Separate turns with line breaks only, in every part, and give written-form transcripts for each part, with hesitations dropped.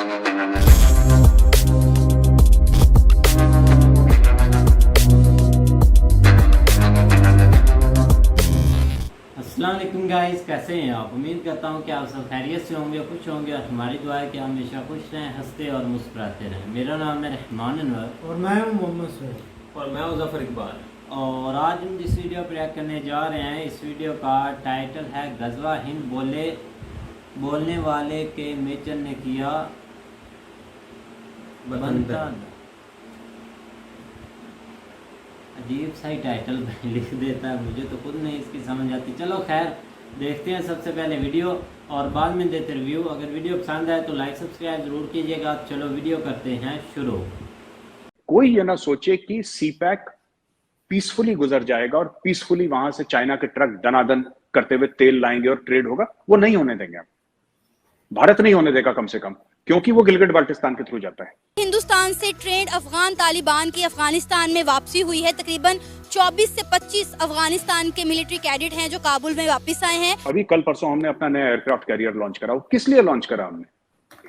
अस्सलाम वालेकुम गाइस, कैसे हैं आप। उम्मीद करता हूं कि आप सब खैरियत से होंगे, खुश होंगे और हमारी दुआ है कि आप हमेशा खुश रहें, हंसते और मुस्कुराते रहें। मेरा नाम है रहमान अनवर
और मैं हूं मोहम्मद सुहेल
और मैं मुजफ्फर इकबाल।
और आज हम जिस वीडियो पर रिएक्ट करने जा रहे हैं, इस वीडियो का टाइटल है गजवा हिंद। बोलने वाले के मेजर ने किया बंधन। अजीब सा ही टाइटल लिख देता है, मुझे तो खुद नहीं इसकी समझ आती। चलो खैर, देखते हैं सबसे पहले वीडियो और बाद में देते रिव्यू। अगर वीडियो पसंद आए तो लाइक सब्सक्राइब जरूर कीजिएगा। चलो वीडियो करते हैं शुरू।
कोई ये ना सोचे कि सीपैक पीसफुली गुजर जाएगा और पीसफुली वहां से चाइना के ट्रक दनादन करते हुए तेल लाएंगे और ट्रेड होगा। वो नहीं होने देंगे हम, भारत नहीं होने देगा कम से कम, क्योंकि वो गिलगिट बाल्टिस्तान के थ्रू जाता है।
हिंदुस्तान से ट्रेंड अफगान तालिबान की अफगानिस्तान में वापसी हुई है। तकरीबन 24 से 25 अफगानिस्तान के मिलिट्री कैडेट हैं जो काबुल में वापस आए हैं।
अभी कल परसों हमने अपना नया एयरक्राफ्ट कैरियर लॉन्च करा। वो किस लिए लॉन्च करा हमने?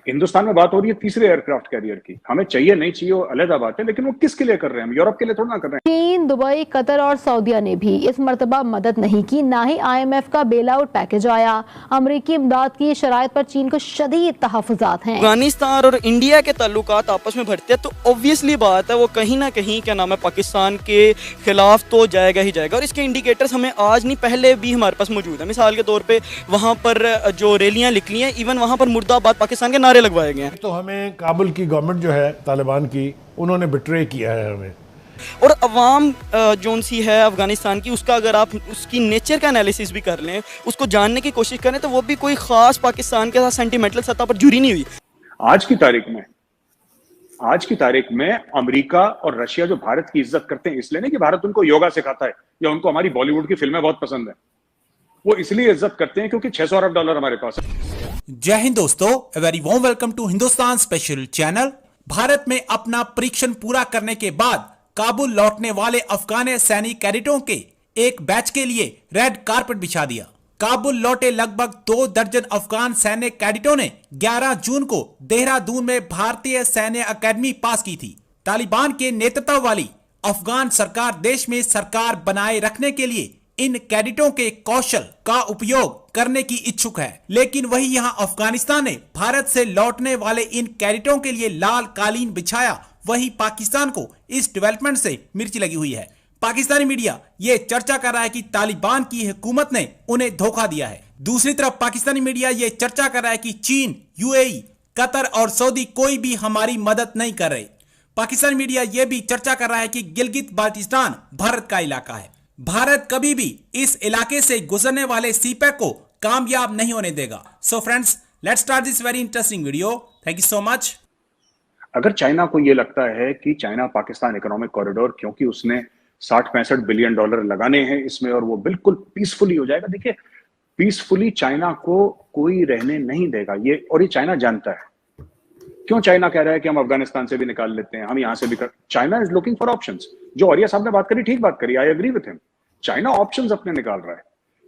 हिंदुस्तान में बात हो रही है तीसरे एयरक्राफ्ट कैरियर की। हमें चाहिए नहीं चाहिए वो अलग बात है, लेकिन वो किसके लिए कर रहे हैं? हम यूरोप के लिए थोड़ा ना कर रहे हैं।
चीन, दुबई, कतर और सऊदीया ने भी इस मर्तबा मदद नहीं की, ना ही IMF का बेल आउट पैकेज आया। अमरीकी इमदाद की शराइत पर चीन को शदीद तहफ़्फ़ुज़ात हैं।
अफगानिस्तान और इंडिया के ताल्लुकात आपस में बढ़ते हैं तो ऑब्वियसली बात है वो कहीं ना कहीं क्या नाम है पाकिस्तान के खिलाफ तो जाएगा ही जाएगा। और इसके इंडिकेटर्स हमें आज नहीं पहले भी हमारे पास मौजूद है। मिसाल के तौर पर वहाँ पर जो रैलियाँ निकली हैं, इवन वहाँ पर मुर्दाबाद पाकिस्तान के नारे लगवाए गए हैं।
तो हमें काबुल की गवर्नमेंट जो है तालिबान की, उन्होंने बिट्रे किया है हमें।
और अवाम जोन सी है अफगानिस्तान की, उसका अगर आप उसकी नेचर का एनालिसिस भी कर लें, उसको जानने की कोशिश करें, तो वो भी कोई खास पाकिस्तान के साथ सेंटिमेंटल सतह पर जुड़ी नहीं हुई।
आज की तारीख में अमेरिका और रशिया जो भारत की इज्जत करते हैं, इसलिए नहीं कि भारत उनको योगा सिखाता है या उनको हमारी बॉलीवुड की फिल्में बहुत पसंद है। वो इसलिए इज्जत करते हैं क्योंकि $600 अरब हमारे पास है।
जय हिंद दोस्तों, very warm welcome to Hindustan special channel. Bharat में अपना परीक्षण पूरा करने के बाद काबुल लौटने वाले अफगान सैनिक कैडेटों के एक बैच के लिए रेड कारपेट बिछा दिया। काबुल लौटे लगभग 2 दर्जन अफगान सैनिक कैडेटों ने 11 जून को देहरादून में भारतीय सैन्य अकेडमी पास की थी। तालिबान के नेतृत्व वाली अफगान सरकार देश में सरकार बनाए रखने के लिए इन कैडेटों के कौशल का उपयोग करने की इच्छुक है, लेकिन वही यहां अफगानिस्तान ने भारत से लौटने वाले इन कैडेटों के लिए लाल कालीन बिछाया। वही पाकिस्तान को इस डेवलपमेंट से मिर्ची लगी हुई है। पाकिस्तानी मीडिया ये चर्चा कर रहा है कि तालिबान की हुकूमत ने उन्हें धोखा दिया है। दूसरी तरफ पाकिस्तानी मीडिया ये चर्चा कर रहा है कि चीन, UAE, कतर और सऊदी कोई भी हमारी मदद नहीं कर रहे। पाकिस्तानी मीडिया ये भी चर्चा कर रहा है कि गिलगित बाल्टिस्तान भारत का इलाका है। भारत कभी भी इस इलाके से गुजरने वाले सीपैक को कामयाब नहीं होने देगा। So friends, let's start this very interesting video. Thank you so much.
अगर चाइना को यह लगता है कि चाइना पाकिस्तान इकोनॉमिक कॉरिडोर, क्योंकि उसने 60-65 बिलियन डॉलर लगाने हैं इसमें और वो बिल्कुल पीसफुली हो जाएगा। देखिए, पीसफुली चाइना को कोई रहने नहीं देगा ये, और ये चाइना जानता है। क्यों चाइना कह रहा है कि हम अफगानिस्तान से भी निकाल लेते हैं, हम यहां से भी कर। China is looking for options. जो आर्या साहब ने बात करी, ठीक बात करी, I agree with him. China options अपने निकाल रहा है,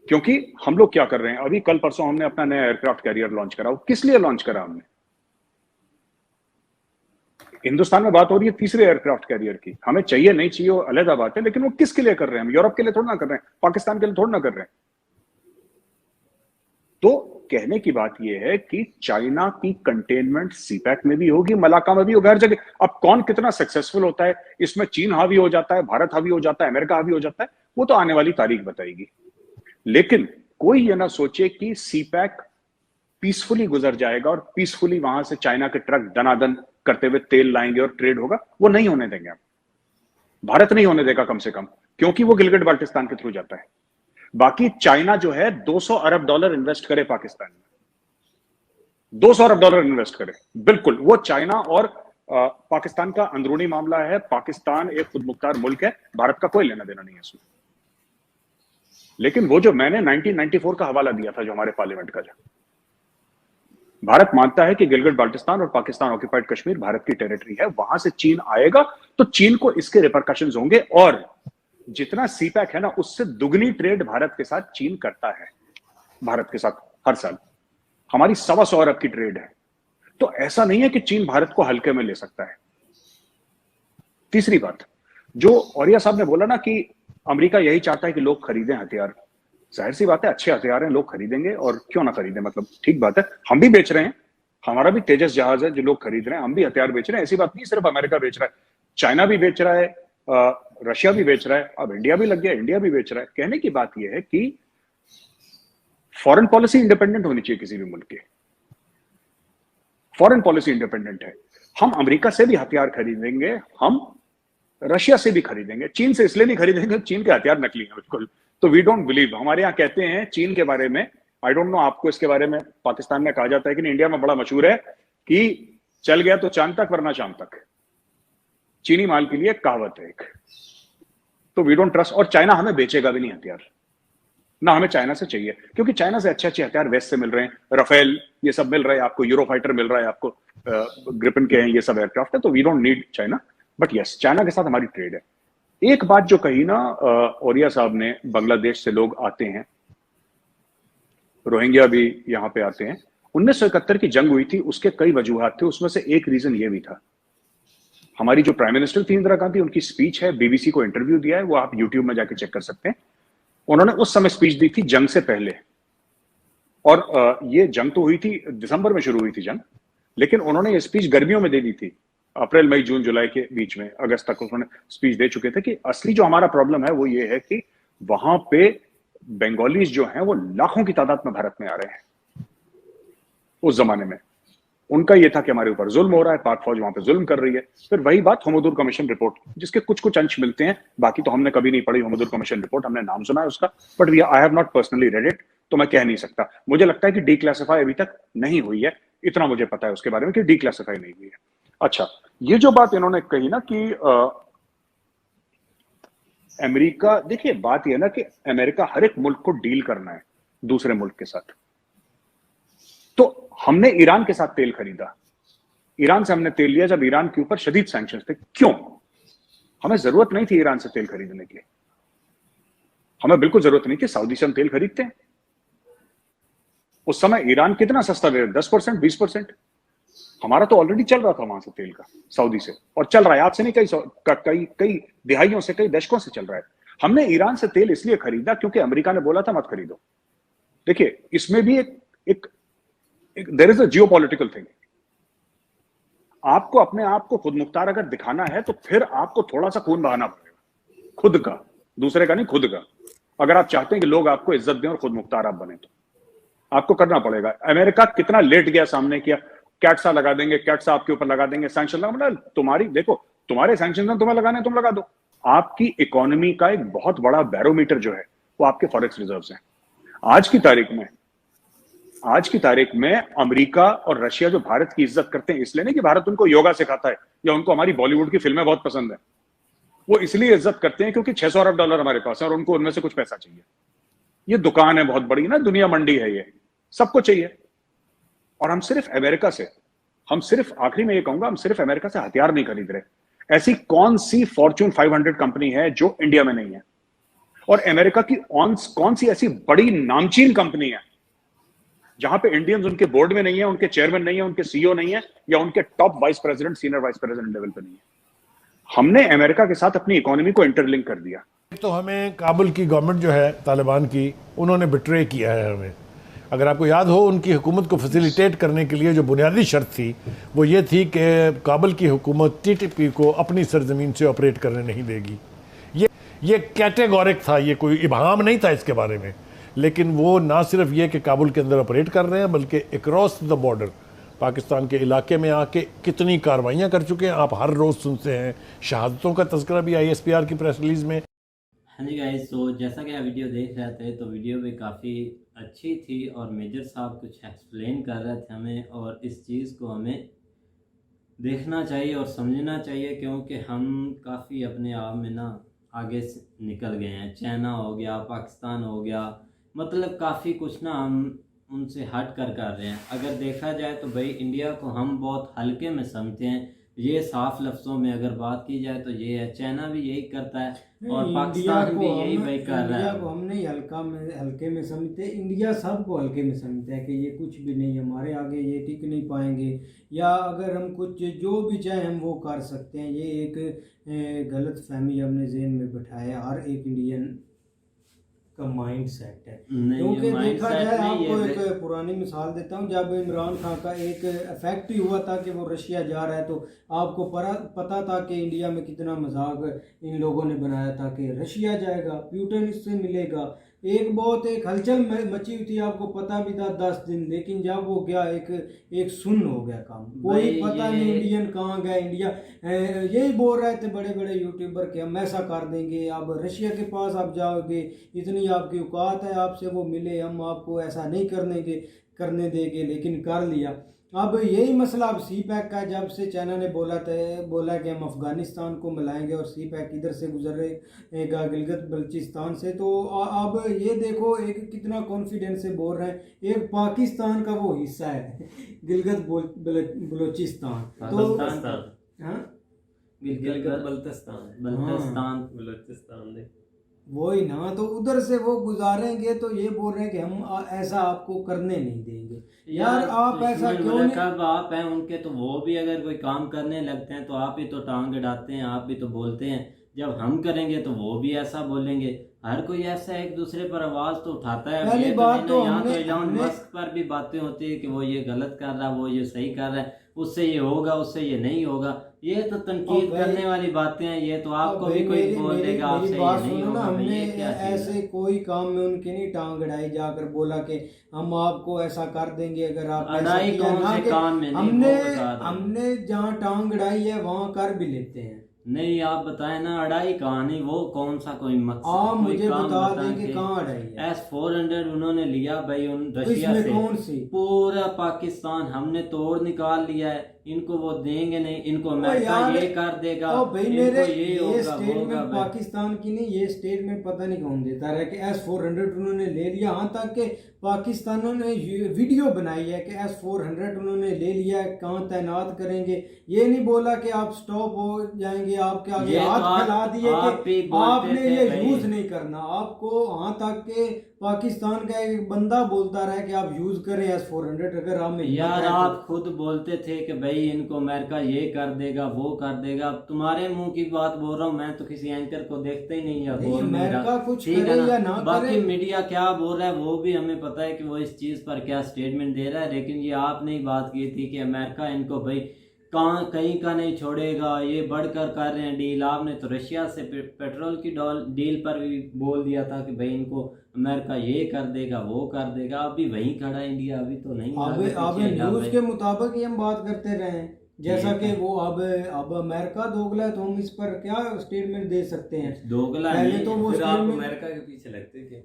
क्योंकि हम लोग क्या कर रहे हैं? अभी कल परसों हमने अपना नया एयरक्राफ्ट कैरियर लॉन्च करा। वो किस लिए लॉन्च करा हमने? हिंदुस्तान में बात हो रही है तीसरे एयरक्राफ्ट कैरियर की। हमें चाहिए नहीं चाहिए वो अलग बात है, लेकिन वो किसके लिए कर रहे हैं? हम यूरोप के लिए थोड़ा ना कर रहे हैं, पाकिस्तान के लिए थोड़ा ना कर रहे हैं। तो कहने की बात यह है कि चाइना की कंटेनमेंट सीपैक में भी होगी, मलाका में भी होगी, हर जगह। अब कौन कितना सक्सेसफुल होता है इसमें, चीन हावी हो जाता है, भारत हावी हो जाता है, अमेरिका हावी हो जाता है, वो तो आने वाली तारीख बताएगी। लेकिन कोई ये ना सोचे कि सीपैक पीसफुली गुजर जाएगा और पीसफुली वहां से चाइना के ट्रक दनादन करते हुए तेल लाएंगे और ट्रेड होगा। वो नहीं होने देंगे हम, भारत नहीं होने देगा कम से कम, क्योंकि वो गिलगिट बाल्टिस्तान के थ्रू जाता है। बाकी चाइना जो है $200 अरब इन्वेस्ट करे पाकिस्तान में, $200 अरब इन्वेस्ट करे, बिल्कुल। वो चाइना और पाकिस्तान का अंदरूनी मामला है। पाकिस्तान एक खुद मुख्तार मुल्क है, भारत का कोई लेना देना नहीं है इसमें। लेकिन वो जो मैंने 1994 का हवाला दिया था, जो हमारे पार्लियामेंट का, जो भारत मानता है कि गिलगिट बाल्टिस्तान और पाकिस्तान ऑक्यूपाइड कश्मीर भारत की टेरिटरी है, वहां से चीन आएगा तो चीन को इसके रिपरकशंस होंगे। और जितना सीपैक है ना, उससे दुगनी ट्रेड भारत के साथ चीन करता है, भारत के साथ हर साल हमारी 125 अरब की ट्रेड है। तो ऐसा नहीं है कि चीन भारत को हल्के में ले सकता है। तीसरी बात, जो औरिया साहब ने बोला ना कि अमेरिका यही चाहता है कि लोग खरीदें हथियार, जाहिर सी बात है, अच्छे हथियार हैं, लोग खरीदेंगे, और क्यों ना खरीदें, मतलब ठीक बात है। हम भी बेच रहे हैं, हमारा भी तेजस जहाज है जो लोग खरीद रहे हैं, हम भी हथियार बेच रहे हैं। ऐसी बात नहीं सिर्फ अमेरिका बेच रहा है, चाइना भी बेच रहा है, रशिया भी बेच रहा है, अब इंडिया भी लग गया, इंडिया भी बेच रहा है। कहने की बात यह है कि फॉरेन पॉलिसी इंडिपेंडेंट होनी चाहिए किसी भी मुल्क की। फॉरेन पॉलिसी इंडिपेंडेंट है, हम अमेरिका से भी हथियार खरीदेंगे, हम रशिया से भी खरीदेंगे, चीन से इसलिए नहीं खरीदेंगे, चीन के हथियार नकली हैं बिल्कुल। तो वी डोंट बिलीव, हमारे यहाँ कहते हैं चीन के बारे में, आई डोंट नो आपको इसके बारे में पाकिस्तान में कहा जाता है कि इंडिया में बड़ा मशहूर है कि चल गया तो चांद तक वरना शाम तक, चीनी माल के लिए कहावत है एक। तो वी डोंट ट्रस्ट, और चाइना हमें बेचेगा भी नहीं हथियार, ना हमें चाइना से चाहिए, क्योंकि चाइना से अच्छे अच्छे हथियार वेस्ट से मिल रहे हैं, राफेल ये सब मिल रहा है आपको, यूरोफाइटर मिल रहा है आपको, ग्रिपन के हैं ये सब एयरक्राफ्ट है, तो we don't need China. But yes, China के साथ हमारी ट्रेड है। एक बात जो कही ना औरिया साहब ने, बांग्लादेश से लोग आते हैं, रोहिंग्या भी यहाँ पे आते हैं। 1971 की जंग हुई थी, उसके कई वजूहात थे, उसमें से एक रीजन ये भी था, हमारी जो प्राइम मिनिस्टर थी इंदिरा गांधी, उनकी स्पीच है, बीबीसी को इंटरव्यू दिया है, वो आप यूट्यूब में जाके चेक कर सकते हैं। उन्होंने उस समय स्पीच दी थी जंग से पहले, और ये जंग तो हुई थी दिसंबर में शुरू हुई थी जंग, लेकिन उन्होंने ये स्पीच गर्मियों में दे दी थी, अप्रैल मई जून जुलाई के बीच में, अगस्त तक उन्होंने स्पीच दे चुके थे कि असली जो हमारा प्रॉब्लम है वो ये है कि वहां पे बंगालीज जो हैं वो लाखों की तादाद में भारत में आ रहे हैं। उस जमाने में उनका ये था कि हमारे ऊपर जुल्म हो रहा है, पाक फौज वहां पे जुल्म कर रही है। फिर वही बात होमोदूर कमीशन रिपोर्ट, जिसके कुछ कुछ अंश मिलते हैं, बाकी तो हमने कभी नहीं पढ़ी होमोदूर कमीशन रिपोर्ट, हमने नाम सुना है उसका, but I have not personally read it, तो मैं कह नहीं सकता। मुझे लगता है कि डीक्लासिफाई अभी तक नहीं हुई है, इतना मुझे पता है उसके बारे में कि डीक्लासिफाई नहीं हुई है। अच्छा, ये जो बात इन्होंने कही ना कि अमेरिका, देखिए बात यह ना कि अमेरिका हर एक मुल्क को डील करना है दूसरे मुल्क के साथ। तो हमने ईरान के साथ तेल खरीदा, ईरान से हमने तेल लिया जब ईरान के ऊपर शदीद सैंक्शंस थे। क्यों? हमें जरूरत नहीं थी ईरान से तेल खरीदने की, हमें बिल्कुल जरूरत नहीं थी। सऊदी से हम तेल खरीदते हैं, उस समय ईरान कितना सस्ता दे रहा, 10% 20%। हमारा तो ऑलरेडी चल रहा था वहां से तेल का, सऊदी से, और चल रहा है, आज से नहीं, कई दिहाइयों से, कई दशकों से चल रहा है। हमने ईरान से तेल इसलिए खरीदा क्योंकि अमेरिका ने बोला था मत खरीदो। देखिए इसमें भी एक there is a geopolitical thing. आपको अपने आप को खुद मुख्तार अगर दिखाना है तो फिर आपको थोड़ा सा खून बहाना पड़ेगा, खुद का, दूसरे का नहीं, खुद का। अगर आप चाहते हैं कि लोग आपको इज्जत दें और खुद मुख्तार आप बने, तो आपको करना पड़ेगा। अमेरिका कितना लेट गया, सामने किया, कैट्सा लगा देंगे, कैट्सा आपके ऊपर लगा देंगे, सैंक्शन लगा, मतलब तुम्हारी, देखो तुम्हारे सैंक्शन तुम्हें लगाने, तुम लगा दो। आपकी इकोनॉमी का एक बहुत बड़ा बैरोमीटर जो है वो आपके फॉरेक्स रिजर्व्स हैं। आज की तारीख में अमेरिका और रशिया जो भारत की इज्जत करते हैं, इसलिए नहीं कि भारत उनको योगा सिखाता है या उनको हमारी बॉलीवुड की फिल्में बहुत पसंद है, वो इसलिए इज्जत करते हैं क्योंकि 600 अरब डॉलर हमारे पास है और उनको उनमें से कुछ पैसा चाहिए। ये दुकान है बहुत बड़ी ना, दुनिया मंडी है, ये सबको चाहिए। और हम सिर्फ अमेरिका से, आखिरी में ये कहूंगा, हम सिर्फ अमेरिका से हथियार नहीं खरीद रहे। ऐसी कौन सी फॉर्च्यून 500 कंपनी है जो इंडिया में नहीं है? और अमेरिका की कौन सी ऐसी बड़ी नामचीन कंपनी है जहां पे इंडियंस उनके बोर्ड में नहीं है, उनके चेयरमैन नहीं है, उनके सीईओ नहीं है, या उनके top vice president, senior vice president level पे नहीं है? हमने अमेरिका के साथ अपनी इकोनॉमी को इंटरलिंक कर दिया।
तो हमें काबुल की गवर्नमेंट जो है तालिबान की, उन्होंने बिट्रे किया है हमें। अगर आपको याद हो, उनकी हुकूमत को फैसिलिटेट करने के लिए जो बुनियादी शर्त थी वो ये थी कि काबुल की हुकूमत टीटीपी को अपनी सरजमीन से ऑपरेट करने नहीं देगी। ये कैटेगोरिक था, ये कोई इबहाम नहीं था इसके बारे में। लेकिन वो ना सिर्फ ये कि काबुल के अंदर ऑपरेट कर रहे हैं, बल्कि अक्रॉस द बॉर्डर पाकिस्तान के इलाके में आके कितनी कार्रवाइयाँ कर चुके हैं। आप हर रोज़ सुनते हैं, शहादतों का तज़किरा भी ISPR की प्रेस रिलीज़ में।
हाँ जी गाइस, तो जैसा कि आप वीडियो देख रहे थे, तो वीडियो भी काफ़ी अच्छी थी और मेजर साहब कुछ एक्सप्लेन कर रहे थे हमें, और इस चीज़ को हमें देखना चाहिए और समझना चाहिए, क्योंकि हम काफ़ी अपने आप में ना आगे से निकल गए हैं। चाइना हो गया, पाकिस्तान हो गया, मतलब काफ़ी कुछ ना हम उनसे हट कर रहे हैं। अगर देखा जाए तो भाई इंडिया को हम बहुत हल्के में समझते हैं, ये साफ लफ्ज़ों में अगर बात की जाए तो ये है। चाइना भी यही करता है और
नहीं,
पाकिस्तान भी यही भाई कर रहा
इंडिया
है।
को हम नहीं हल्के में समझते, इंडिया सबको हल्के में समझता है कि ये कुछ भी नहीं, हमारे आगे ये टिक नहीं पाएंगे, या अगर हम कुछ जो भी चाहे हम वो कर सकते हैं। ये एक गलत फहमी हमने जहन में बिठाया हर एक इंडियन का माइंड सेट है।
नहीं,
क्योंकि
ये
देखा
mindset
जाए,
नहीं,
आपको
ये
एक पुरानी मिसाल देता हूँ। जब इमरान खान का एक इफेक्ट ही हुआ था कि वो रशिया जा रहा है, तो आपको पता था कि इंडिया में कितना मजाक इन लोगों ने बनाया था कि रशिया जाएगा, पुतिन इससे मिलेगा। एक हलचल मची हुई थी, आपको पता भी था 10 दिन, लेकिन जब वो गया एक सुन्न हो गया काम, कोई पता नहीं इंडियन कहाँ गया। इंडिया यही बोल रहे थे बड़े बड़े यूट्यूबर कि हम ऐसा कर देंगे, अब रशिया के पास आप जाओगे, इतनी आपकी औकात है, आपसे वो मिले, हम आपको ऐसा नहीं करने देंगे, लेकिन कर लिया। अब यही मसला अब सी पैक का, जब से चाइना ने बोला कि हम अफगानिस्तान को मिलाएंगे और सी पैक इधर से गुजरेगा गिलगित बल्चिस्तान से, तो अब ये देखो एक कितना कॉन्फिडेंस से बोल रहे हैं, एक पाकिस्तान का वो हिस्सा है गिलगित बलोचिस्तान, तो हाँ
बल्तिस्तान
वही ना, तो उधर से वो गुजारेंगे, तो ये बोल रहे हैं कि हम ऐसा आपको करने नहीं देंगे। यार आप ऐसा क्यों नहीं,
कब आप हैं उनके, तो वो भी अगर कोई काम करने लगते हैं तो आप ही तो टांग अड़ाते हैं, आप भी तो बोलते हैं। जब हम करेंगे तो वो भी ऐसा बोलेंगे। हर कोई ऐसा एक दूसरे पर आवाज तो उठाता है।
पहली बात तो
यहाँ तो इलॉन मस्क पर भी बातें होती है कि वो ये गलत कर रहा है, वो ये सही कर रहा है, उससे ये होगा, उससे ये नहीं होगा। ये तो तनकीद करने वाली बातें हैं। ये तो आपको भी कोई बोल देगा आपसे ये नहीं होगा।
हमने ऐसे कोई काम में उनकी नहीं टांग अड़ाई, जाकर बोला कि हम आपको ऐसा कर देंगे अगर आप
अड़ाई कौन से काम में नहीं,
हमने जहाँ टांग अड़ाई है वहाँ कर भी लेते हैं।
नहीं आप बताएं ना, अड़ाई कहानी वो कौन सा कोई मकसद,
आप मुझे बता दें कि कहाँ अड़ाई है।
S-400 उन्होंने लिया भाई उन रशिया से,
कौन सी
पूरा पाकिस्तान हमने तोड़ निकाल लिया है। इनको वो देंगे नहीं, इनको अमेरिका ये कर देगा,
भाई मेरे ये स्टेटमेंट पाकिस्तान की नहीं, ये स्टेटमेंट पता नहीं कौन देता रहा कि S-400 उन्होंने ले लिया। यहाँ तक कि पाकिस्तानों ने वीडियो बनाई है कि S-400 उन्होंने ले लिया है, कहाँ तैनात करेंगे। ये नहीं बोला कि आप स्टॉप हो जाएंगे, आपके आगे हाथ फैला दिए कि आपने ये यूज नहीं करना। आपको यहाँ तक के पाकिस्तान का एक बंदा बोलता रहा कि आप यूज करें S-400 अगर हमें।
यार आप खुद बोलते थे कि भाई इनको अमेरिका ये कर देगा वो कर देगा। अब तुम्हारे मुंह की बात बोल रहा हूँ मैं, तो किसी एंकर को देखते ही नहीं है बोल
अमेरिका कुछ
ठीक
करे
है
या ना
बाकी
करे।
मीडिया क्या बोल रहा है वो भी हमें पता है कि वो इस चीज पर क्या स्टेटमेंट दे रहा है। लेकिन ये आपने ही बात की थी कि अमेरिका इनको भाई कहीं का नहीं छोड़ेगा, ये बढ़कर कर रहे हैं डील। आपने तो रशिया से पेट्रोल की डील पर भी बोल दिया था कि भाई इनको अमेरिका ये कर देगा वो कर देगा। अभी वहीं खड़ा है इंडिया, अभी तो नहीं।
अब न्यूज के मुताबिक ही हम बात करते रहे हैं, जैसा कि वो अब अमेरिका दोगला है, तो हम इस पर क्या स्टेटमेंट दे सकते हैं।
दोगला
पहले तो वो
आप अमेरिका के पीछे लगते थे।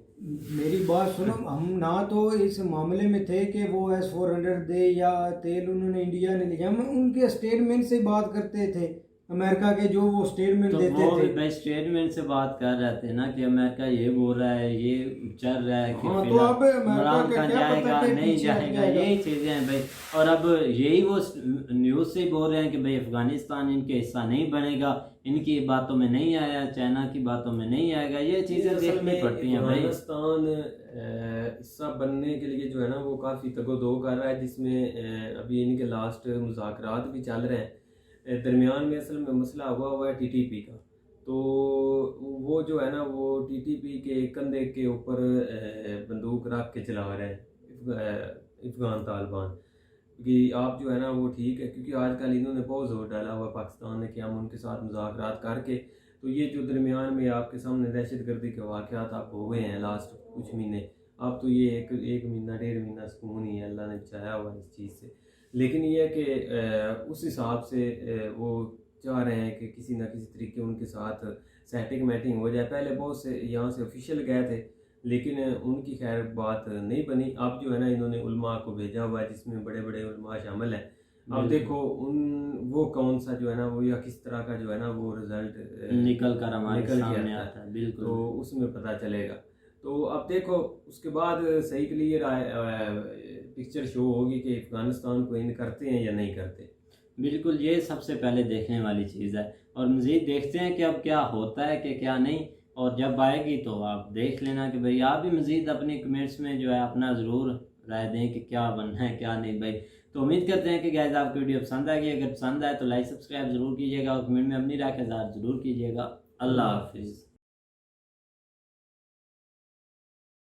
मेरी बात सुनो, हम ना तो इस मामले में थे कि वो S-400 दे या तेल उन्होंने इंडिया ने लिया, हम उनके स्टेटमेंट से बात करते थे, अमेरिका के जो वो स्टेटमेंट
तो
देते
वो
थे।
भाई स्टेटमेंट से बात कर रहे थे ना कि अमेरिका ये बोल रहा है, ये चल रहा है कि
हाँ, तो अब
इमरान खान जाएगा नहीं जाएगा, यही चीजें हैं भाई। और अब यही वो न्यूज से बोल रहे हैं कि भाई अफगानिस्तान इनके हिस्सा नहीं बनेगा, इनकी बातों में नहीं आया, चाइना की बातों में नहीं आएगा। ये चीजें देखनी पड़ती हैं भाई।
अफगानिस्तान हिस्सा बनने के लिए जो है ना वो काफ़ी तगोदो कर रहा है, जिसमें अभी इनके लास्ट मुज़ाकरात भी चल रहे हैं। दरमियान में असल में मसला हुआ है TTP का। तो वो जो है ना वो TTP के कंधे के ऊपर बंदूक रख के चला रहे हैं अफगान तालिबान कि आप जो है ना वो ठीक है, क्योंकि आजकल इन्होंने बहुत जोर डाला हुआ पाकिस्तान ने कि हम उनके साथ मुज़ाकरात करके, तो ये जो दरमियान में आपके सामने दहशतगर्दी के वाक़यात आप हो गए हैं लास्ट कुछ महीने, अब तो ये एक महीना 1.5 महीना सुकून ही है, अल्लाह ने बचाया हुआ इस चीज़ से। लेकिन ये है कि उस हिसाब से वो चाह रहे हैं कि किसी ना किसी तरीके उनके साथ सेटिंग मैटिंग हो जाए। पहले बहुत से यहाँ से ऑफिशियल गए थे, लेकिन उनकी खैर बात नहीं बनी। अब जो है ना इन्होंने उलमा को भेजा हुआ है, जिसमें बड़े बड़े उलमा शामिल हैं। अब देखो वो कौन सा जो है ना वो या किस तरह का जो है ना वो रिजल्ट
निकल कर हमारे सामने आता है, बिल्कुल,
तो उसमें पता चलेगा। तो अब देखो उसके बाद सही क्लियर पिक्चर शो होगी कि अफगानिस्तान को इन करते हैं या नहीं करते।
बिल्कुल ये सबसे पहले देखने वाली चीज़ है। और मज़ीद देखते हैं कि अब क्या होता है कि क्या नहीं, और जब आएगी तो आप देख लेना कि भाई आप भी मज़ीद अपनी कमेंट्स में जो है अपना ज़रूर राय दें कि क्या बनना है क्या नहीं भाई। तो उम्मीद करते हैं कि गाइस आपको वीडियो पसंद आएगी। अगर पसंद आए तो लाइक सब्सक्राइब ज़रूर कीजिएगा और कमेंट में अपनी राय का इज़हार ज़रूर कीजिएगा। अल्लाह हाफिज़।